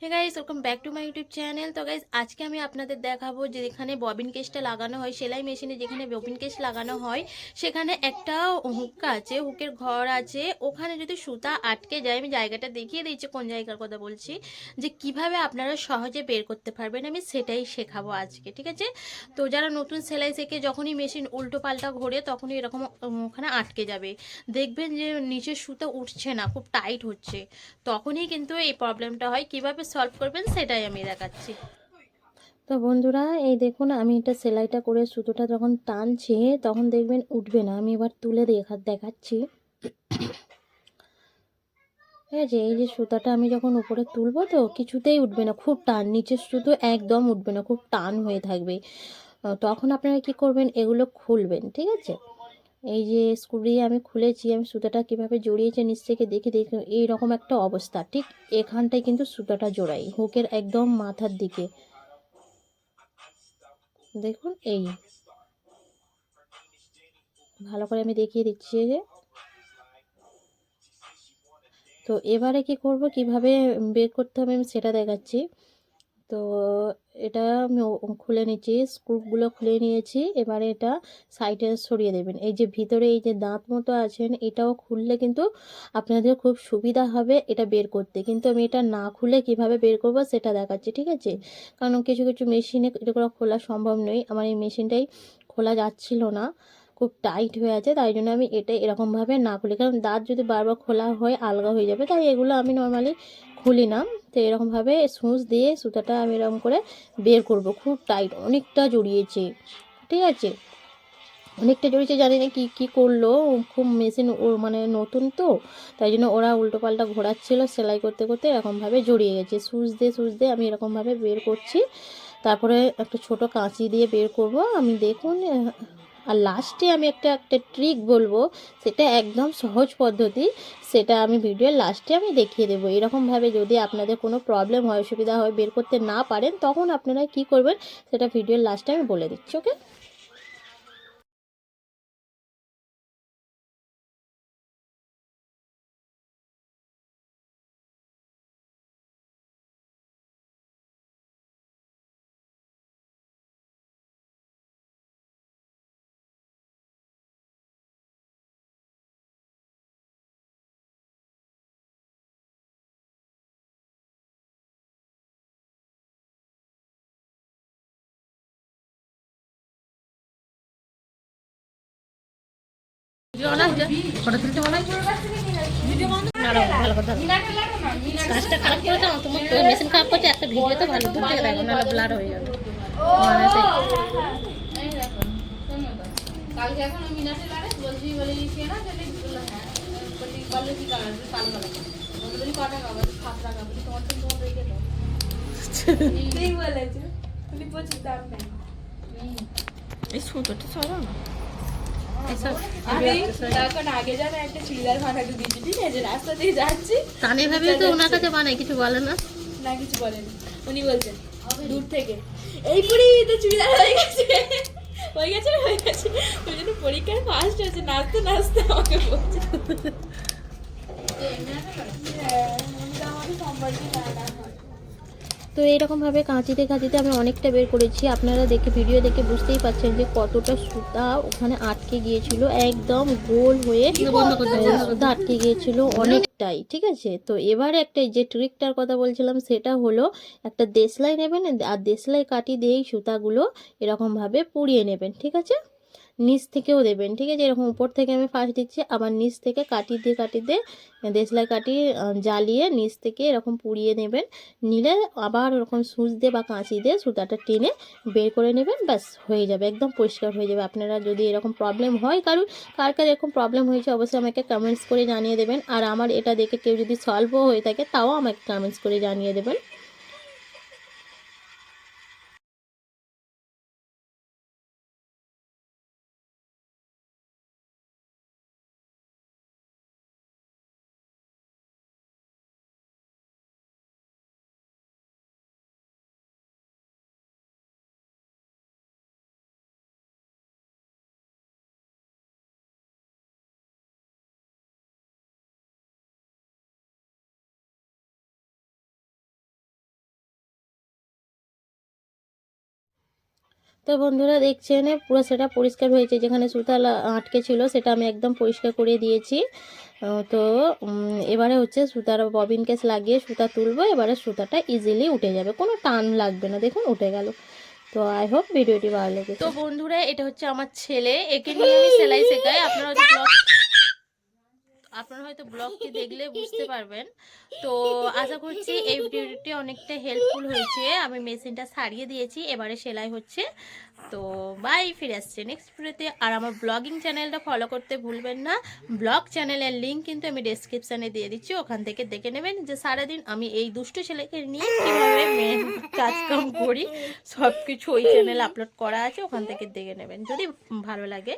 Hey guys, welcome back to my YouTube channel. তো guys, আজকে আমি আপনাদের দেখাবো যে যেখানে ববিন কেসটা লাগানো হয়, সেলাই মেশিনে যেখানে ববিন কেস লাগানো হয়, সেখানে একটা হুক আছে, হুকের ঘর আছে। ওখানে যদি সুতা আটকে যায়, আমি জায়গাটা দেখিয়ে দিচ্ছি কোন জায়গার কথা বলছি, যে কিভাবে আপনারা সহজে বের করতে পারবেন, আমি সেটাই শেখাবো আজকে, ঠিক আছে? তো যারা নতুন সেলাই শেখে, যখনই মেশিন উল্টো পাল্টা ঘোরে তখনই এরকম ওখানে আটকে যাবে, দেখবেন যে নিচের সুতা উঠছে না, খুব টাইট হচ্ছে। তখনই কিন্তু এই প্রবলেমটা হয়। কিভাবে সলভ করবেন সেটাই আমি দেখাচ্ছি। তো বন্ধুরা, এই দেখুন, আমি এটা সেলাইটা করে সুতোটা যখন টানছি তখন দেখবেন উঠবে না। আমি এবার তুলে দেখাচ্ছি। ঠিক আছে, এই যে সুতাটা আমি যখন উপরে তুলবো তো কিছুতেই উঠবে না, খুব টান, নিচের সুতো একদম উঠবে না, খুব টান হয়ে থাকবে। তখন আপনারা কি করবেন, এগুলো খুলবেন, ঠিক আছে? এই যে স্ক্রু দিয়ে আমি খুলেছি, আমি সুতাটা কিভাবে জড়িয়েছে নিচ থেকে দেখে দেখে এইরকম একটা অবস্থা। ঠিক এখানটায় কিন্তু সুতাটা জোড়াই, হুকের একদম মাথার দিকে। দেখুন, এই ভালো করে আমি দেখিয়ে দিচ্ছি যে। তো এবারে কি করব, কিভাবে বের করতে হবে আমি সেটা দেখাচ্ছি। তো এটা আমি খুলে নিচ্ছি, স্ক্রুগুলো খুলে নিয়েছি। এবারে এটা সাইডে সরিয়ে দেবেন। এই যে ভিতরে এই যে দাঁত মতো আছেন, এটাও খুললে কিন্তু আপনাদের খুব সুবিধা হবে এটা বের করতে। কিন্তু আমি এটা না খুলে কিভাবে বের করব সেটা দেখাচ্ছি, ঠিক আছে? কারণ কিছু কিছু মেশিনে এটা খোলা সম্ভব নয়। আমার এই মেশিনটাই খোলা যাচ্ছিল না, খুব টাইট হয়ে আছে। তাই জন্য আমি এটা এরকমভাবে না খুলি, কারণ দাঁত যদি বারবার খোলা হয় আলগা হয়ে যাবে। তাই এগুলো আমি নর্মালি খুলি না। তো এরকমভাবে সূচ দিয়ে সুতাটা আমি এরকম করে বের করব। খুব টাইট, অনেকটা জড়িয়েছে, ঠিক আছে? অনেকটা জড়িয়েছে, জানি না কী কী করলো। খুব মেশিন ও মানে নতুন তো, তাই জন্য ওরা উল্টোপাল্টা ঘোরাচ্ছিল সেলাই করতে করতে, এরকমভাবে জড়িয়ে গেছে। সুচ দিয়ে আমি এরকমভাবে বের করছি। তারপরে একটা ছোট কাঁচি দিয়ে বের করব আমি, দেখুন। আর লাস্টে আমি একটা একটা ট্রিক বলবো, সেটা একদম সহজ পদ্ধতি। সেটা আমি ভিডিওর লাস্টে আমি দেখিয়ে দেবো। এরকমভাবে যদি আপনাদের কোনো প্রবলেম হয়, অসুবিধা হয়, বের করতে না পারেন, তখন আপনারা কি করবেন সেটা ভিডিওর লাস্টে আমি বলে দিচ্ছি, ওকে? ভালো কথা, কাজটা খারাপ করে দাও, তোমার মেশিন খারাপ করছে, একটা ভিডিও তো ভালো দূর থেকে দেখো, নাহলে ব্লার হয়ে যাবে। কালকে এখন মিনাতে লারে বলছি বলে লিখে না যে হ্যাঁ বলি বললে কি কালার কালো কালার বলি কটা কাগজ 7 টাকা বলি তোমার তো তোমার রেখে দাও ঠিক বলেছে বলি 25 দাম নেই এই ছোটটা ছাড়ো না। এখন আগে জানো একটা চুড়িদার বানাতে দিয়েছি, ঠিক আছে? রাস্তা দিয়ে যাচ্ছি, তানে ভাবে তো ওনার কাছে বানাই, কিছু বলে না, না কিছু বলেন। উনি বলছেন দূর থেকে, এই পুরি তো চুড়িদার হয়ে গেছে, হয়ে গেছে হয়ে গেছে। ওই জন্য পরীক্ষায় ফার্স্ট হয়েছে, নাচতে নাচতে আমাকে বলছে। আমাকে সম্পর্কে না তো এইরকমভাবে কাঁচিতে কাঁচিতে আমি অনেকটা বের করেছি। আপনারা দেখে ভিডিও দেখে বুঝতেই পারছেন যে কতটা সুতা ওখানে আটকে গিয়েছিল, একদম গোল হয়ে সুতা আটকে গিয়েছিল অনেকটাই, ঠিক আছে? তো এবারে একটা যে ট্রিকটার কথা বলছিলাম সেটা হলো, একটা দেশলাই নেবেন আর দেশলাই কাটি দিয়েই সুতাগুলো এরকমভাবে পুড়িয়ে নেবেন, ঠিক আছে? নিচ থেকেও দেবেন, ঠিক আছে? এরকম উপর থেকে আমি ফার্স্ট দিচ্ছি, আবার নিচ থেকে কাটি দিয়ে দেশলাই কাটি জ্বালিয়ে নিচ থেকে এরকম পুড়িয়ে নেবেন। নিলে আবার ওরকম সূচ দিয়ে বা কাঁচি দিয়ে সুতাটা টেনে বের করে নেবেন, ব্যাস হয়ে যাবে, একদম পরিষ্কার হয়ে যাবে। আপনারা যদি এরকম প্রবলেম হয় কারণ, কার কার এরকম প্রবলেম হয়েছে অবশ্যই আমাকে কমেন্টস করে জানিয়ে দেবেন। আর আমার এটা দেখে কেউ যদি সলভও হয়ে থাকে তাও আমাকে কমেন্টস করে জানিয়ে দেবেন। তো বন্ধুরা দেখছেন পুরো সেটা পরিষ্কার হয়েছে, যেখানে সুতা আটকে ছিল সেটা আমি একদম পরিষ্কার করে দিয়েছি। তো এবারে হচ্ছে সুতার ববিন কেস লাগিয়ে সুতা তুলবো। এবারে সুতাটা ইজিলি উঠে যাবে, কোনো টান লাগবে না। দেখুন উঠে গেল। তো আই হোপ ভিডিওটি ভালো লেগেছে। তো বন্ধুরা এটা হচ্ছে আমার ছেলে, একে নিয়ে আমি সেলাই শেখাই। আপনারা হয়তো ব্লগটি দেখলে বুঝতে পারবেন। তো আশা করছি এই ভিডিওটি অনেকটা হেল্পফুল হয়েছে। আমি মেশিনটা সারিয়ে দিয়েছি, এবারে সেলাই হচ্ছে। তো বাই, ফিরে আসছে নেক্সট ভিডিওতে। আর আমার ব্লগিং চ্যানেলটা ফলো করতে ভুলবেন না। ব্লগ চ্যানেলের লিঙ্ক কিন্তু আমি ডেসক্রিপশানে দিয়ে দিচ্ছি, ওখান থেকে দেখে নেবেন যে সারাদিন আমি এই দুষ্টু ছেলেকে নিয়ে কীভাবে কাজকাম করি। সব কিছু ওই চ্যানেলে আপলোড করা আছে, ওখান থেকে দেখে নেবেন যদি ভালো লাগে।